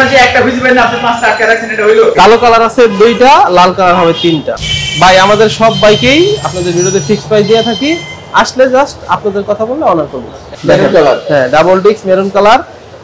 মাঝে একটা খুঁজে পাই না, আপনি পাঁচটা আটকে রাখছেন, এটা হইলো? কালো কালার আছে দুইটা, লাল কালার হবে তিনটা। ভাই আমাদের সব বাইকেই আপনাদের ভিডিওতে ফিক্সড প্রাইস দিয়ে থাকি, আসলে জাস্ট আপনাদের কথা বললে অনার করব। মেরুন কালার, হ্যাঁ ডাবল ডিস্ক মেরুন কালার,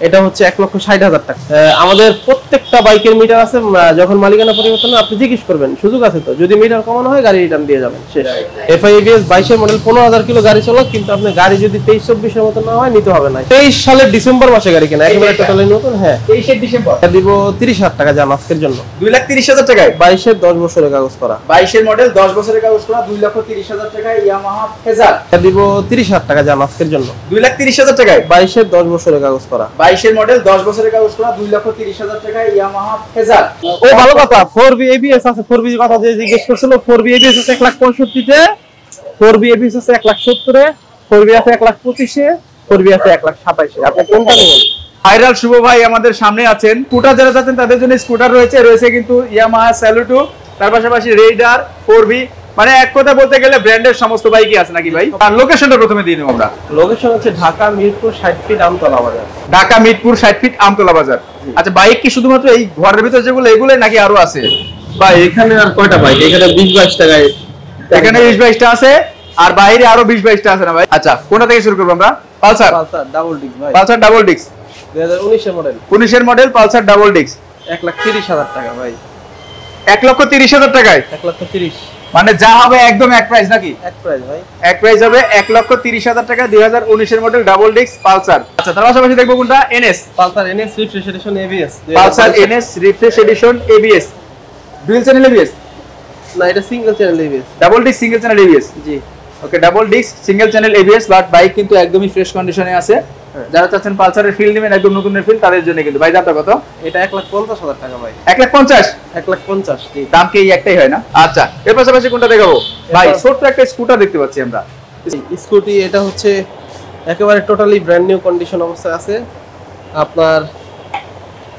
এটা হচ্ছে 1,60,000 টাকা। আমাদের প্রত্যেকটা বাইকের মিটার আছে, যখন মালিকানা পরিবর্তন আপনি জিজ্ঞেস করবেন, সুযোগ আছে তো, যদি মিটার কমানো হয় গাড়ি রিটার্ন দিয়ে যাবেন, শেষ। এফআই এবিএস 22 মডেল 15,000 কিলো গাড়ি চলো, কিন্তু আপনি গাড়ি যদি 23-24 এর মতো না হয় নিতে হবে না। 23 সালের ডিসেম্বর মাসে গাড়ি কেনা, একেবারে টোটালি নতুন। হ্যাঁ 23 ডিসেম্বর দিব 30,000 টাকা জান আজকের জন্য। 2,30,000 টাকায় 22 এর 10 বছরের কাগজ করা, 22 এর মডেল 10 বছরের কাগজ করা, 2,30,000 টাকায় ইয়ামাহা ফেজার দিব 30,000 টাকা জান আজকের জন্য। 2,30,000 টাকায় 22 এর 10 বছরের কাগজ করা, 22 এর মডেল 10 বছরের কাগজ করা, 2,30,000 টাকায় ইয়ামাহা ফেজার। ও ভালো কথা, 4B ABS আছে। 4B কথা যে জিজ্ঞেস করছিল, 4B ABS আছে 1,65,000 তে, 4B ABS আছে 1,70,000 এ, 4B আছে 1,25,000 এ, 4B আছে 1,27,000 এ। আপনি কোনটা নেবেন? ভাইরাল শুভ ভাই আমাদের সামনে আছেন। স্কুটার যারা যাচ্ছেন তাদের জন্য স্কুটার রয়েছে কিন্তু ইয়ামাহা স্যালুটো, তার পাশাপাশি রেইডার, 4B, মানে এক কথা বলতে গেলে ব্র্যান্ডের সমস্ত বাইকই আছে নাকি ভাই? আর লোকেশনটা প্রথমে দিয়ে নেব আমরা। লোকেশন হচ্ছে ঢাকা মিরপুর 60 ফিট আমতলা বাজার। ঢাকা মিরপুর 60 ফিট আমতলা বাজার। আচ্ছা, বাইক কি শুধুমাত্র এই ঘরের ভিতর যেগুলো এগুলো নাকি আরো আছে? ভাই এখানে আর কয়টা বাইক? এখানে 20-22 টাকায়, এখানে 20-22টা আছে, আর বাইরে আরো 20-22টা আছে না ভাই? আচ্ছা, কোনটা থেকে শুরু করব আমরা? পালসার ডাবল ডিস্ক ভাই, পালসার ডাবল ডিস্ক 2019 এর মডেল, 19 এর মডেল পালসার ডাবল ডিস্ক 1,30,000 টাকা ভাই। 1,30,000 টাকায় 1,30,000 মানে যা হবে একদম এক প্রাইস নাকি? এক প্রাইস ভাই, এক প্রাইস হবে 1,30,000 টাকা, 2019 এর মডেল ডাবল ডিস্ক পালসার। আচ্ছা, তার পাশাপাশি দেখবো কোনটা? NS Pulsar NS refresh addition ABS, Pulsar NS refresh addition ABS, dual channel ABS না এটা single channel ABS, double disc single channel ABS. G okay, double disc single channel ABS, but bike কিন্তু একদমই fresh কন্ডিশনে আছে। যারা চাচ্ছেন পালসারের feel নেবেন একদম নতুনের ফিল, তাদের জন্য কিন্তু ভাই দামটা কত? এটা 1,50,000 টাকা ভাই। 1,50,000 1,50,000 জি। দাম কি এই একটাই হয় না? আচ্ছা, এর পাশাপাশি কোনটা দেখাবো ভাই? ছোট্ট একটা স্কুটার দেখতে পাচ্ছি আমরা, স্কুটি, এটা হচ্ছে একেবারে টোটালি ব্র্যান্ড নিউ কন্ডিশন অবস্থায় আছে। আপনার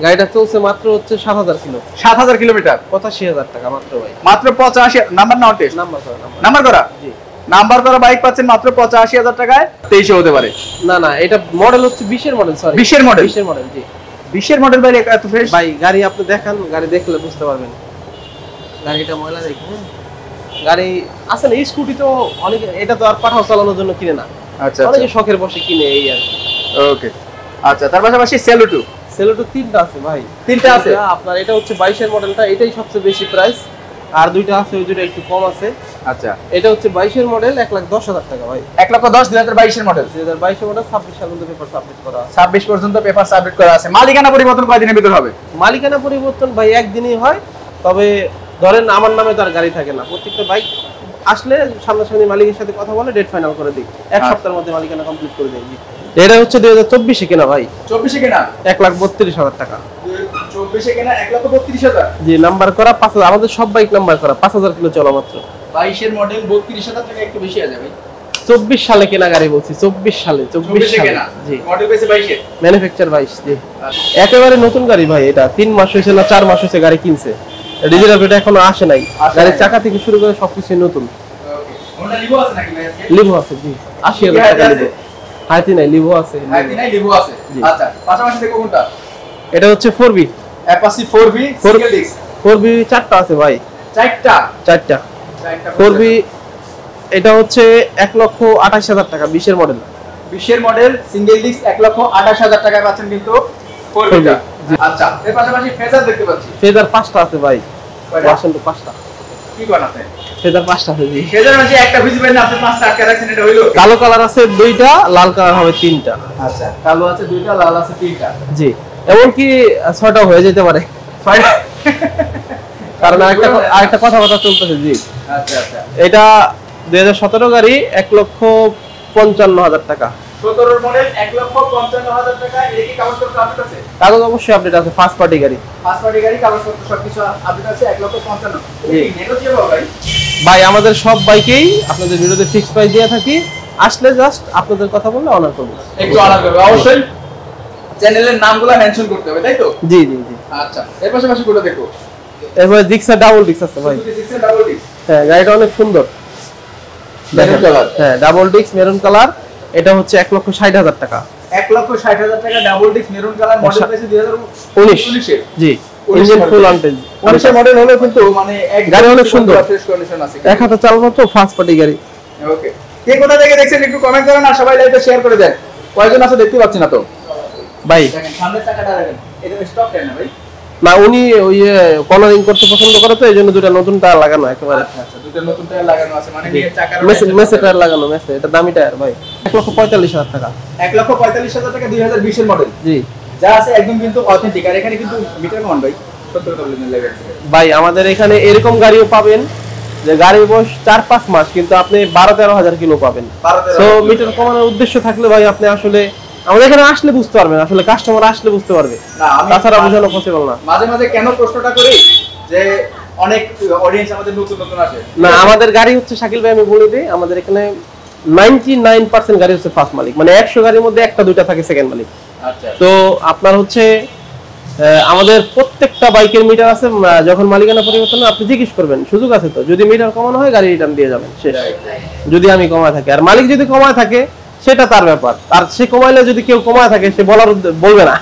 গাড়িটা চলছে মাত্র হচ্ছে 7,000 কিলো, 7,000 কিলোমিটার, 85,000 টাকা মাত্র ভাই। মাত্র 85 নাম্বার না টেস্ট নাম্বার করা নাম্বার করা জি, নাম্বার করা বাইক পাচ্ছেন মাত্র 85,000 টাকায়। 23 হতে পারে না না, এটা মডেল হচ্ছে 20 এর মডেল, সরি 20 এর মডেল, 20 এর মডেল জি। 20 এর মডেল ভাই এত ফ্রেশ ভাই গাড়ি আপনি দেখান, গাড়ি দেখলে বুঝতে পারবেন। গাড়িটা ময়লা দেখুন, গাড়ি আসলে স্কুটি তো অনেকে, এটা তো আর পাঠাও চালানোর জন্য কিনে না, আচ্ছা অনেকে শখের বসে কিনে এই আর কি। ওকে, আচ্ছা, তার পাশাপাশি সেলুটো সেলোটো 3টা আছে ভাই, 3টা আছে। আপনার এটা হচ্ছে 22 এর মডেলটা, এটাই সবচেয়ে বেশি প্রাইস, আর দুইটা আছে ওই দুটো একটু কম আছে। আচ্ছা, এটা হচ্ছে 22 এর মডেল 1,10,000 টাকা ভাই। 1,10,000 2022 এর মডেল, 2022 এর মডেল 26 সাল পর্যন্ত পেপার সাবমিট করা আছে। 26 পর্যন্ত পেপার সাবমিট করা আছে। মালিকানা পরিবর্তন কয়দিনের ভিতর হবে? মালিকানা পরিবর্তন ভাই একদিনই হয়, তবে ধরেন আমার নামে তো আর গাড়ি থাকে না, প্রত্যেকটা বাইক আসলে সামনাসামনি মালিকের সাথে কথা বলে ডেট ফাইনাল করে দিই, এক সপ্তাহের মধ্যে মালিকানা কমপ্লিট করে দেই। এটা হচ্ছে 2024 এ কেনা ভাই, 24 এ কেনা 1,32,000 টাকা। 24 এ কেনা 1,32,000, জি নাম্বার করা 5,000, আমাদের সব বাইক নাম্বার করা, 5,000 কিলো চলা মাত্র। 22 এর মডেল 32,000 টাকা, একটু বেশি আছে ভাই। 24 সালে কেনা গাড়ি বলছি, 24 সালে, 24 সালে জি, মডেল পেছে 22 এর, ম্যানুফ্যাকচার 22 জি। একেবারে নতুন গাড়ি ভাই, এটা 3 মাস হয়েছে না 4 মাস হয়েছে গাড়ি কিনছে, ডিজেল আপডেট এখনো আসে নাই, গাড়ির চাকা থেকে শুরু করে সবকিছু নতুন। ওকে, হোন্ডা লিভো আছে নাকি ভাই আজকে? লিভো আছে জি, 80,000 টাকা লিভো। হাইতি নাই, লিভো আছে। হাইতি নাই, লিভো আছে। আচ্ছা, পাশাপাশি দেখো কোনটা? এটা হচ্ছে 4B, Apache 4B single disc, 4B 4টা আছে ভাই, 4টা 4B। এটা হচ্ছে 1,28,000 টাকা, 20 এর মডেল, 20 এর মডেল সিঙ্গেল ডিস্ক 1,28,000 টাকায় পাচ্ছেন কিন্তু 4B টা। আচ্ছা, এর পাশাপাশি ফেজার দেখতে পাচ্ছি, ফেজার 5টা আছে ভাই, ভার্সন তো 5টা। কি কোন আছে? ফেজার 5টা আছে জি। ফেজার মাঝে একটা খুঁজে পাই না, আপনি 5টা আটকে রাখছেন, এটা হইলো? কালো কালার আছে 2টা, লাল কালার হবে 3টা। আচ্ছা, কালো আছে 2টা, লাল আছে 3টা জি, এমন কি 6টা হয়ে যেতে পারে, 6টা, কারণ আরেকটা কথাবার্তা চলতেছে জি। আচ্ছা আচ্ছা, এটা 2017 গাড়ি, 1,55,000 টাকা। 17 এর মডেল 1,55,000 টাকা। এর কি কাগজপত্র আপডেট আছে? কাগজ অবশ্যই আপডেট আছে, ফার্স্ট পার্টি গাড়ি, ফার্স্ট পার্টি গাড়ি, কাগজপত্র সবকিছু আপডেট আছে। 1,55,000 জি। নেগোশিয়েবল ভাই? ভাই আমাদের সব বাইকেই আপনাদের ভিডিওতে ফিক্সড প্রাইস দিয়ে থাকি, আসলে জাস্ট আপনাদের কথা বললে অনার করব, একটু অনার করবে অবশ্যই। চ্যানেলের নামগুলো মেনশন করতে হবে, তাই তো? জি জি জি। আচ্ছা, এর পাশাপাশি গুলো দেখো। এরপরে জিক্সার ডাবল ডিস্ক আছে ভাই, ডাবল ডিস্ক, হ্যাঁ গাড়িটা অনেক সুন্দর, মেরুন কালার, হ্যাঁ ডাবল ডিস্ক মেরুন কালার। এটা হচ্ছে 1,60,000 টাকা। 1,60,000 টাকা double disc maroon colour model পেয়েছে 2019 এর। জি ইঞ্জিন ফুল আনটেজ 19 এর মডেল হলো কিন্তু মানে গাড়ি অনেক সুন্দর, ফ্রেশ কন্ডিশন আছে। এক হাতে চালানো তো ফার্স্ট পার্টি গাড়ি। ওকে, কে কোথা থেকে দেখছেন একটু কমেন্ট করেন আর সবাই লাইভে শেয়ার করে দেন। কয়জন আছে দেখতে পাচ্ছি না তো ভাই। দেখেন সামনে চাকাটা দেখেন, এটা স্টক টায়ার না ভাই? না, উনি ওই কর্নারিং করতে পছন্দ করে তো এইজন্য দুটো নতুন টায়ার লাগানো একেবারে। আচ্ছা, দুটো নতুন টায়ার লাগানো আছে মানে নিয়ে চাকার মেসে টায়ার লাগানো, মেসে এটা দামি টায়ার ভাই। 1,45,000 টাকা। 1,45,000 টাকা 2020 এর মডেল। জি, যা আছে একদম কিন্তু অথেন্টিক। আর এখানে কিন্তু মিটার মান ভাই সত্য কথা বলেন লাইভে ভাই আমাদের এখানে এরকম গাড়িও পাবেন যে গাড়ির বয়স 4-5 মাস কিন্তু আপনি 12-13,000 কিলো পাবেন। তো মিটার কমানোর উদ্দেশ্য থাকলে ভাই আপনি আসলে আমাদের এখানে আসলে বুঝতে পারবেন, আসলে কাস্টমার আসলে বুঝতে পারবে, তাছাড়া বোঝানো পসিবল না। মাঝে মাঝে কেন প্রশ্নটা করি যে অনেক অডিয়েন্স আমাদের নতুন নতুন আসে না, আমাদের গাড়ি হচ্ছে শাকিল ভাই আমি বলে দিই, আমাদের এখানে 99% গাড়ি হচ্ছে ফার্স্ট মালিক, মানে 100 গাড়ির মধ্যে একটা দুইটা থাকে সেকেন্ড মালিক। আচ্ছা, তো আপনার হচ্ছে আমাদের প্রত্যেকটা বাইকের মিটার আছে, যখন মালিকানা পরিবর্তন হয় আপনি জিজ্ঞেস করবেন সুযোগ আছে তো, যদি মিটার কমানো হয় গাড়ি রিটার্ন দিয়ে যাবেন শেষ। যদি আমি কমায় থাকি আর মালিক যদি কমায় থাকে সেটা তার ব্যাপার, আর সে কমাইলে যদি কেউ কমায় থাকে সে বলবে না,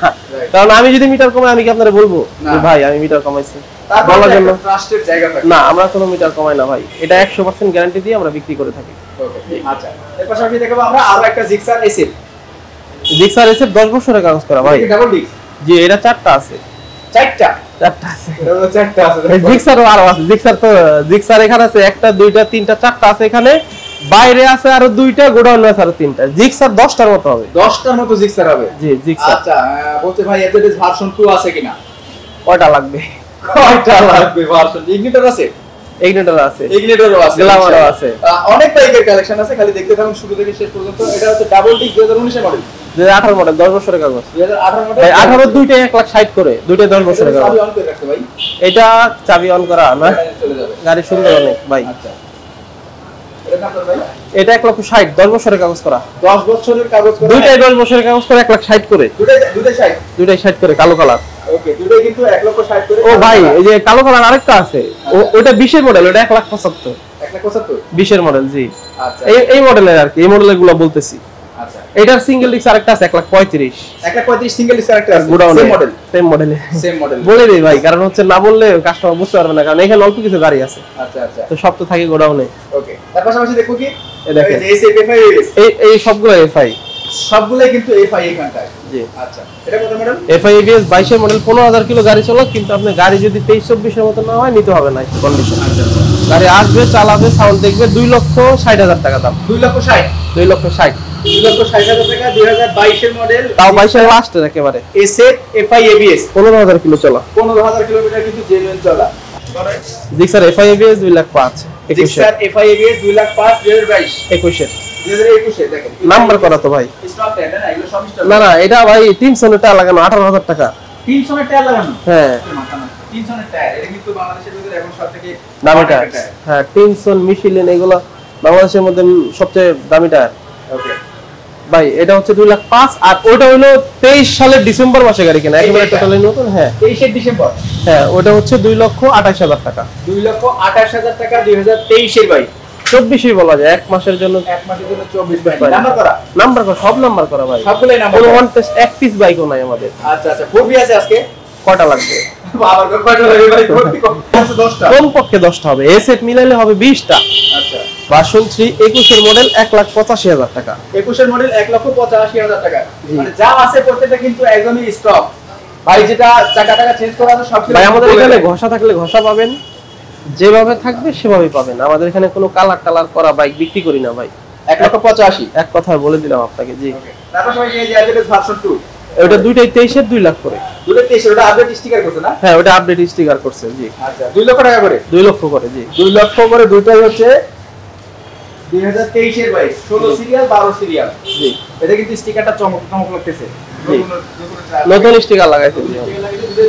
কারণ আমি যদি মিটার কমাই আমি কি আপনারা বলবো যে ভাই আমি মিটার কমাইছি বলার জন্য? ট্রাস্টেড জায়গা থাকে না, আমরা কোনো মিটার কমাই না ভাই, এটা 100% গ্যারান্টি দিয়ে আমরা বিক্রি করে থাকি। আচ্ছা, এর পাশাপাশি দেখাবো আমরা আরো একটা জিক্সার এসএফ। জিক্সার এসএফ 10 বছরের কাগজ করা ভাই। Double disc? জি, এটা চারটা আছে। চারটা আছে, চারটা আছে। জিক্সারও আরো আছে, জিক্সার এখানে আছে 1টা 2টা 3টা 4টা আছে এখানে, বাইরে আছে আরো 2টা, গোডাউনে আছে আরো 3টা। জিক্সার 10টার মতো হবে। 10টার মতো জিক্সার হবে? জি, জিক্সার। আচ্ছা, বলতে ভাই এজেডএস ভার্সন 2 আছে কিনা? কয়টা লাগবে? কয়টা লাগবে ভার্সন? ইগনিটর আছে? ইগনিটর আছে, ইগনিটরও আছে, গ্ল্যামারও আছে, অনেক বাইকের কালেকশন আছে, খালি দেখতে থাকুন শুরু থেকে শেষ পর্যন্ত। এটা হচ্ছে ডাবল ডিস্ক 2019 এর মডেল, 2018 মডেল, 10 বছরের কাগজ। 2018 মডেল ভাই 18 দুইটা 1,60,000 করে, দুইটা 10 বছরের কাগজ। চাবি অন করে রাখতে ভাই, এটা চাবি অন করা না, চলে যাবে। গাড়ি সুন্দর অনেক ভাই। আচ্ছা, এটা নাম্বার ভাই? এটা 1,60,000, 10 বছরের কাগজ করা। 10 বছরের কাগজ করা, দুইটাই 10 বছরের কাগজ করে 1,60,000 করে। দুটাই 60? দুইটাই 60 করে, কালো কালার। ওকে, দুটাই কিন্তু 1,60,000 করে। ও ভাই, এই যে কালো কালার আরেকটা আছে, ওটা 20 এর মডেল, ওটা 1,75,000। 1,75? 20 এর মডেল। জি, আচ্ছা, এই মডেলের আর কি, এই মডেলের গুলো বলতেছি। আচ্ছা, এটার সিঙ্গেল ডিস্ক আরেকটা আছে 1,35,000। 1,35 সিঙ্গেল ডিস্ক একটা আছে, গোডাউনে সেম মডেল। সেম মডেল বলে দেই ভাই, কারণ হচ্ছে না বললে কাস্টমার বুঝতে পারবে না, কারণ এখানে অল্প কিছু গাড়ি আছে। আচ্ছা আচ্ছা, তো সব তো থাকে গোডাউনে। ওকে, তার পাশাপাশি দেখো কি এই দেখেন, এই যে এফআই এই সবগুলো এফআই, সবগুলাই কিন্তু এফআই এখানটায়। জি, আচ্ছা, এটা কত মডেল? এফআই এবিএস 22 এর মডেল, 15,000 কিলো গাড়ি চলো, কিন্তু আপনি গাড়ি যদি 23-24 এর মতো না হয় নিতে হবে না কন্ডিশন। আচ্ছা, গাড়ি আসবে, চালাবে, সাউন্ড দেখবে। 2,60,000 টাকা দাম। 2,60,000? 2,60,000, 2,60,000 টাকা, 2022 এর মডেল, তাও 22 এর লাস্টের একেবারে। এসএফ এফআই এবিএস, 15,000 কিলো চলা, 15,000 কিলোমিটার কিন্তু জেনুইন চলা। Gixxer FI ABS 2,05,000, Gixxer FI ABS 2,05,000 2022 21 এর দেখেন নাম্বার করা তো ভাই। স্টক টায়ার না, এগুলো সব স্টক। না না, এটা ভাই 300 এর টাকা লাগানো, 18,000 টাকা। 300 এর টায়ার লাগানো? হ্যাঁ, 300 এর টায়ার, এটা কিন্তু বাংলাদেশের ভিতরে এখন সবথেকে দামি টায়ার। হ্যাঁ, 300 মিশিলেন, এগুলো বাংলাদেশের মধ্যে সবচেয়ে দামি টায়ার। ওকে ভাই, এটা হচ্ছে 2,05,000, আর ওটা হলো 23 সালের ডিসেম্বর মাসে গাড়ি কেনা, একেবারে টোটালি নতুন। হ্যাঁ, 23 ডিসেম্বর। হ্যাঁ, ওটা হচ্ছে 2,28,000 টাকা। 2,28,000 টাকা 2023 এর ভাই। 24ই বলা যায়, এক মাসের জন্য। এক মাসের জন্য 24 ভাই। নাম্বার করা? নাম্বার করা, সব নাম্বার করা ভাই, সবগুলাই নাম্বার কোনো করা। ওয়ান টেস্ট এক পিস বাইকও নাই আমাদের। আচ্ছা আচ্ছা, ফোরবি আছে আজকে? কয়টা লাগবে? বাবার কয়টা লাগবে ভাই? ফোরবি আছে 10টা। কমপক্ষে 10টা হবে, এ সেট মিলাইলে হবে 20টা। আচ্ছা, ভার্সন 3 21 এর মডেল 1,85,000 টাকা। 21 এর মডেল 1,85,000 টাকা। মানে যা আছে প্রত্যেকটা কিন্তু একদমই স্টক ভাই, যেটা চাকা টাকা চেঞ্জ করা আছে সব ভাই আমাদের এখানে ঘষা থাকলে ঘষা পাবেন, যেভাবে থাকবে সেভাবেই পাবেন। আমাদের এখানে কোনো কালার টালার করা বাইক বিক্রি করি না ভাই। 1,85,000 এক কথায় বলে দিলাম আপনাকে। জি, তারপর সবাই এই যে এজেডএস ভার্সন 2, ওটা দুইটাই 23 এর 2 লাখ করে। 2,23 ওটা আপডেট স্টিকার করছে না? হ্যাঁ, ওটা আপডেট স্টিকার করছে। জি, আচ্ছা, 2 লক্ষ টাকা করে। 2 লক্ষ করে। জি, 2 লক্ষ করে, দুটোই হচ্ছে 2023 এর বাইক, 16 সিরিয়াল 12 সিরিয়াল। জি, এটা কিন্তু স্টিকারটা চমক লাগতেছে, জি, নতুন স্টিকার লাগাইছে। জি,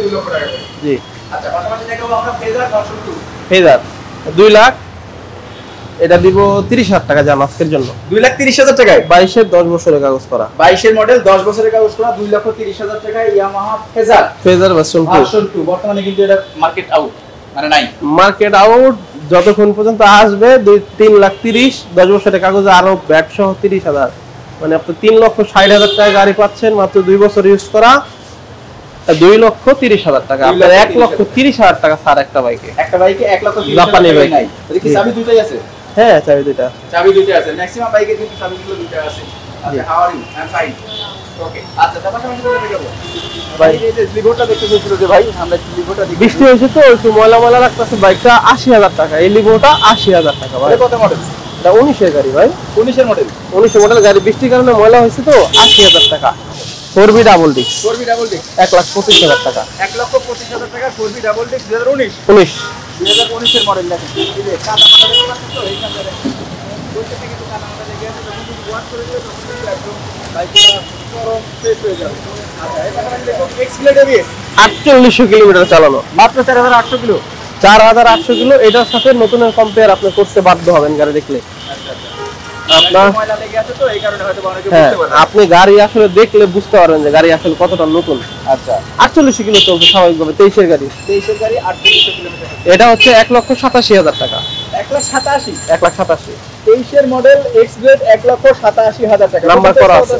2 লক্ষ টাকা করে। জি, আচ্ছা, পাশাপাশি দেখাবো আমরা ফেজার ভার্সন 2। ফেজার 2 লাখ, এটা দিব 30,000 টাকা জান আজকের জন্য। 2,30,000 টাকায় 22 এর 10 বছরের কাগজ করা, 22 এর মডেল 10 বছরের কাগজ করা, 2,30,000 টাকায় ইয়ামাহা ফেজার ভার্সন 2 বর্তমানে কিন্তু এটা মার্কেট আউট, মানে নাই মার্কেট আউট। যতক্ষণ পর্যন্ত আসবে 2-3,30,000, 10 বছরের কাগজে আরো ব্যাট সহ 30,000, মানে আপনি 3,60,000 টাকা গাড়ি পাচ্ছেন মাত্র 2 বছর ইউজ করা, 2,30,000 টাকা। আপনার 1,30,000 টাকা স্যার একটা বাইকে, একটা বাইকে 1,30,000 জাপানি বাইক নাই। কি চাবি দুটোই আছে? হ্যাঁ চাবি দুটো। চাবি দুটোই আছে, ম্যাক্সিমাম বাইকে কিন্তু চাবিগুলো দুটো আছে। আচ্ছা, how are you? I am fine. Okay, আচ্ছা তারপর আমরা চলে যাব ভাই। এই যে লিভোটা দেখতে চেয়েছিল যে ভাই, আমরা লিভোটা দেখি। বৃষ্টি হয়েছে তো একটু ময়লা ময়লা লাগতেছে, বাইকটা 80,000 টাকা, এই লিভোটা 80,000 টাকা ভাই। কত মডেল? এটা 19 এর গাড়ি ভাই, 19 এর মডেল। 19 মডেল গাড়ি, বৃষ্টির কারণে ময়লা হয়েছে তো 80,000 টাকা। 4B double disc, 4B double disc 1,25,000 টাকা। 1,25,000 টাকা 4B ডাবল ডিস্ক 2019 19 এর মডেল। দেখেন এই যে কাটা মাটা দেখতে পাচ্ছেন তো, এই কাটা দেখেন প্রত্যেকটা কিন্তু কাটা মাটা লেগে আছে। যখন তুমি ওয়াশ করে দিবে তখন কিন্তু একদম বাইকটা গরম ফ্রেশ হয়ে যাবে। আচ্ছা, এটা আমি দেখো এক্সপ্লেড এবিএস 4800 কিলোমিটার চালানো, মাত্র 4800 কিলো। 4800 কিলো। এটার সাথে নতুনের কম্পেয়ার আপনি করতে বাধ্য হবেন গাড়ি দেখলে। আপনার ময়লা লেগে আছে তো এই কারণে হয়তো অনেকে হ্যাঁ, বুঝতে পারে না। আপনি গাড়ি আসলে দেখলে বুঝতে পারবেন যে গাড়ি আসলে কতটা নতুন। আচ্ছা, 4800 কিলো চলছে স্বাভাবিকভাবে, 23 এর গাড়ি। 23 এর গাড়ি 4800 কিলোমিটার। এটা হচ্ছে 1,87,000 টাকা। 1,87,000 1,87,000 23 এর মডেল এক্স গ্রেড 1,87,000 টাকা। নাম্বার করা আছে।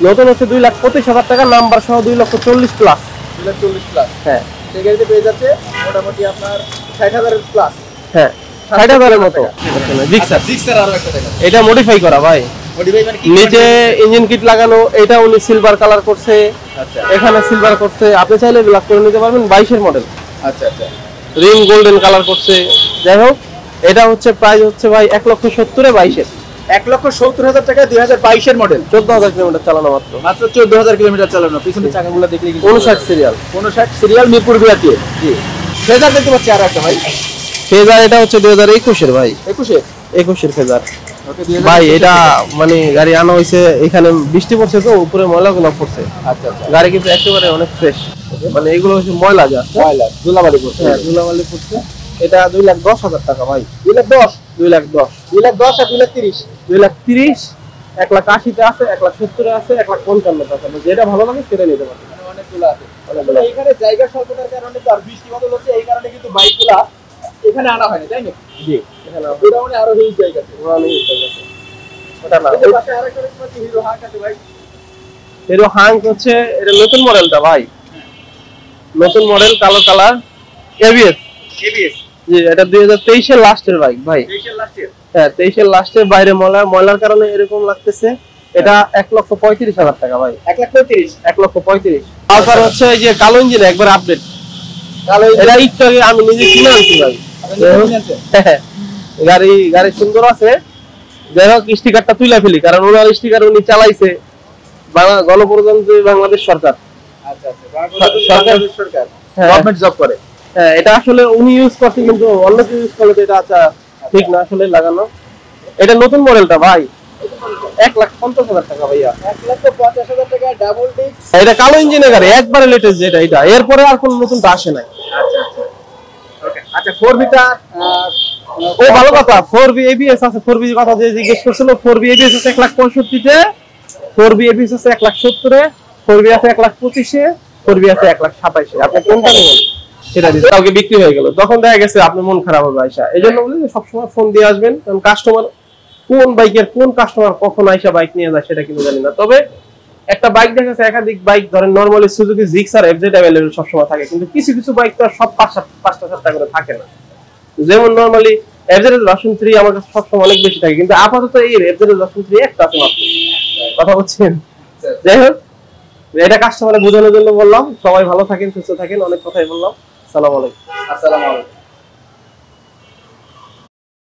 নতুন হচ্ছে 2,25,000 টাকা, নাম্বার সহ 2,40,000 প্লাস। 2,40,000 প্লাস। হ্যাঁ সেই গাড়িতে পেয়ে যাচ্ছে মোটামুটি আপনার 60,000 এর প্লাস। হ্যাঁ 60,000 এর মতো। জিক্সার, জিক্সার আরো একটা দেখা। এটা মডিফাই করা ভাই, মডিফাই মানে কি? নিচে ইঞ্জিন কিট লাগানো, এটা উনি সিলভার কালার করছে, আচ্ছা এখানে সিলভার করছে, আপনি চাইলে ব্ল্যাক করে নিতে পারবেন। 22 এর মডেল, আচ্ছা আচ্ছা। রিং গোল্ডেন কালার করছে। যাই হোক, এটা হচ্ছে প্রাইস হচ্ছে ভাই 1,70,000 এ 22 এর, 1,70,000 টাকা 2022 এর মডেল। 14,000 কিলোমিটার চালানো মাত্র। মাত্র 14,000 কিলোমিটার চালানো। পিছনের চাকাগুলো দেখলে কি 59 সিরিয়াল, 59 সিরিয়াল মিরপুর বিআরটি। জি, ফেজার দেখতে পাচ্ছি আর একটা ভাই। ফেজার এটা হচ্ছে 2021 এর ভাই, 21 এর ফেজার ওকে। ভাই এটা মানে গাড়ি আনা হয়েছে, এখানে বৃষ্টি পড়ছে তো উপরে ময়লাগুলো পড়ছে। আচ্ছা আচ্ছা। গাড়ি কিন্তু একেবারে অনেক ফ্রেশ, মানে এগুলো হচ্ছে ময়লা যা ময়লা ধুলাবালি করছে। হ্যাঁ ধুলাবালি পড়ছে। এটা 2,10,000 টাকা ভাই। 2,10,000 2,10,000 2,10,000 আর 2,30,000 2,30,000 1,80,000 তে আছে, 1,70,000 এ আছে, 1,55,000 টাকা। যেটা ভালো লাগে সেটা নিতে পারবেন। অনেকগুলো আছে। এইখানে জায়গা স্বল্পতার কারণে তো আর বৃষ্টি বাদল হচ্ছে, এই কারণে কিন্তু বাইকগুলা এখানে আনা হয়নি, তাই না? জি, এখানে গোডাউনে আরো হিউজ জায়গা আছে। ওটা না, এই পাশে আরেকটা দেখতে পাচ্ছি হিরো হাঁক আছে ভাই। হিরো হাঙ্ক হচ্ছে এটা নতুন মডেলটা ভাই, নতুন মডেল, কালো কালার, এবিএস। এবিএস জি, এটা 2023 এর লাস্টের বাইক ভাই। 23 এর লাস্ট ইয়ার। হ্যাঁ 23 এর লাস্টের, বাইরে ময়লার কারণে এরকম লাগতেছে। এটা 1,35,000 টাকা ভাই। 1,35,000 1,35,000 তারপর হচ্ছে এই যে কালো ইঞ্জিন একবার আপডেট, কালো এটা একটু আগে আমি নিজে কিনে আনছি ভাই। হ্যাঁ, গাড়ি সুন্দর আছে। যাই হোক, স্টিকারটা তুলে ফেলি, কারণ ওনার স্টিকার উনি চালাইছে গণপ্রজাতন্ত্রী বাংলাদেশ সরকার। আচ্ছা আচ্ছা, সরকার গভর্নমেন্ট জব করে। হ্যাঁ, এটা আসলে উনি ইউজ করছে, কিন্তু অন্য কেউ ইউজ করলে তো এটা আচ্ছা ঠিক না আসলে লাগানো। এটা নতুন মডেলটা ভাই, 1,50,000 টাকা ভাইয়া। 1,50,000 টাকা ডাবল ডিস্ক। এটা কালো ইঞ্জিনের গাড়ি, একবারে লেটেস্ট যেটা, এটা এরপরে আর কোন নতুনটা আসে নাই। আচ্ছা আচ্ছা ওকে। আচ্ছা 4B টা ও ভালো কথা, 4B ABS আছে। 4B এর কথা যে জিজ্ঞেস করছিল, 4B ABS আছে 1,65,000 তে, 4B ABS আছে 1,70,000 এ, 4B আছে 1,25,000 এ, 4B আছে 1,27,000 এ। আপনি কোনটা নেবেন সেটা দিতে, কাউকে বিক্রি হয়ে গেল, তখন দেখা গেছে আপনার মন খারাপ হবে আয়সা। এই জন্য বলি সবসময় ফোন দিয়ে আসবেন, কারণ কাস্টমার কোন বাইকের কোন কাস্টমার কখন আয়সা বাইক নিয়ে যায় সেটা কিন্তু জানি না। তবে একটা বাইক দেখাচ্ছে, একাধিক বাইক ধরেন normally Suzuki Gixxer FZ available সবসময় থাকে, কিন্তু কিছু কিছু বাইক তো সব 5-7টা করে থাকে না। যেমন নরমালি এফজেড এর ভার্সন 3 আমার কাছে সবসময় অনেক বেশি থাকে, কিন্তু আপাতত এই এফজেড এর ভার্সন 3 একটা আছে মাত্র। কথা বলছেন? যাই হোক, এটা কাস্টমারে বোঝানোর জন্য বললাম। সবাই ভালো থাকেন, সুস্থ থাকেন, অনেক কথাই বললাম। আসসালামু আলাইকুম। আসসালামু আলাইকুম।